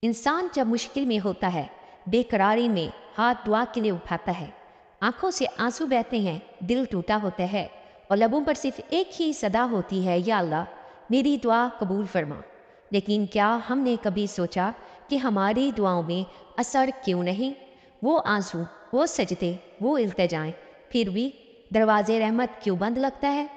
इंसान जब मुश्किल में होता है, बेकरारी में हाथ दुआ के लिए उठाता है। आंखों से आंसू बहते हैं, दिल टूटा होता है और लबों पर सिर्फ एक ही सदा होती है, या अल्लाह मेरी दुआ कबूल फरमा। लेकिन क्या हमने कभी सोचा कि हमारी दुआओं में असर क्यों नहीं? वो आंसू, वो सजदे, वो इल्तिजाएं, फिर भी दरवाजे रहमत क्यों बंद लगता है?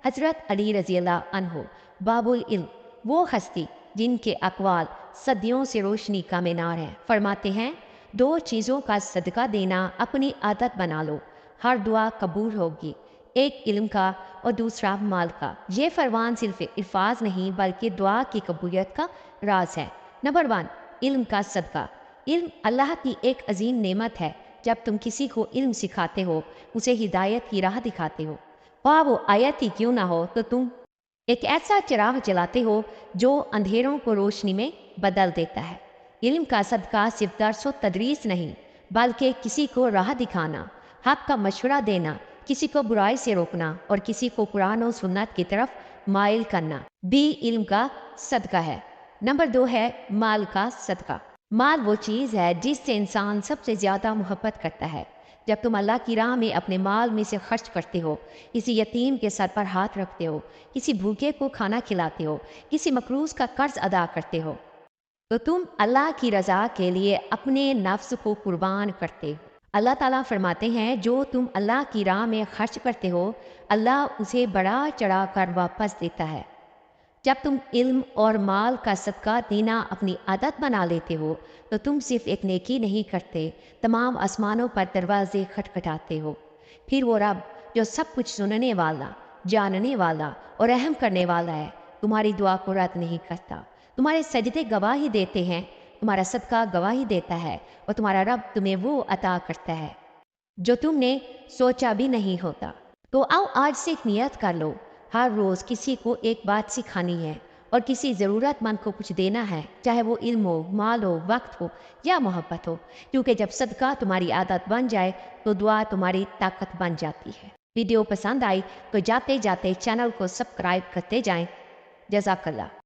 हजरत अली रजी अल्लाह अन्हो बाबुल इल्म, वो हस्ती जिनके अकवाल सदियों से रोशनी का मीनार है, फरमाते हैं, दो चीज़ों का सदका देना अपनी आदत बना लो, हर दुआ कबूल होगी। एक इल्म का और दूसरा माल का। ये फरमान सिर्फ अल्फाज नहीं बल्कि दुआ की कबूलियत का राज है। नंबर 1, इल्म का सदका। इल्म अल्लाह की एक अजीम नेमत है। जब तुम किसी को इल्म सिखाते हो, उसे हिदायत की राह दिखाते हो, वह वो आयत ही क्यों ना हो, तो तुम एक ऐसा चिराग जलाते हो जो अंधेरों को रोशनी में बदल देता है। इल्म का सदका सिर्फ दर्स व तदरीस नहीं, बल्कि किसी को राह दिखाना, हक का मशवरा देना, किसी को बुराई से रोकना और किसी को कुरान और सुन्नत की तरफ माइल करना भी इल्म का सदका है। नंबर 2 है माल का सदका। माल वो चीज़ है जिससे इंसान सबसे ज़्यादा मोहब्बत करता है। जब तुम अल्लाह की राह में अपने माल में से खर्च करते हो, किसी यतीम के सर पर हाथ रखते हो, किसी भूखे को खाना खिलाते हो, किसी मकरूज का कर्ज अदा करते हो, तो तुम अल्लाह की रज़ा के लिए अपने नफ्स को कुर्बान करते हो। अल्लाह ताला फरमाते हैं, जो तुम अल्लाह की राह में खर्च करते हो, अल्लाह उसे बड़ा चढ़ा कर वापस देता है। जब तुम इल्म और माल का सदका देना अपनी आदत बना लेते हो, तो तुम सिर्फ एक नेकी नहीं करते, तमाम आसमानों पर दरवाजे खटखटाते हो। फिर वो रब जो सब कुछ सुनने वाला, जानने वाला और रहम करने वाला है, तुम्हारी दुआ को रद्द नहीं करता। तुम्हारे सजदे गवाही देते हैं, तुम्हारा सदका गवाही देता है और तुम्हारा रब तुम्हें वो अता करता है जो तुमने सोचा भी नहीं होता। तो आओ आज से एक नियत कर लो, हर रोज़ किसी को एक बात सिखानी है और किसी ज़रूरतमंद को कुछ देना है, चाहे वो इल्म हो, माल हो, वक्त हो या मोहब्बत हो। क्योंकि जब सदका तुम्हारी आदत बन जाए तो दुआ तुम्हारी ताकत बन जाती है। वीडियो पसंद आई तो जाते जाते चैनल को सब्सक्राइब करते जाएं। जज़ाकल्लाह।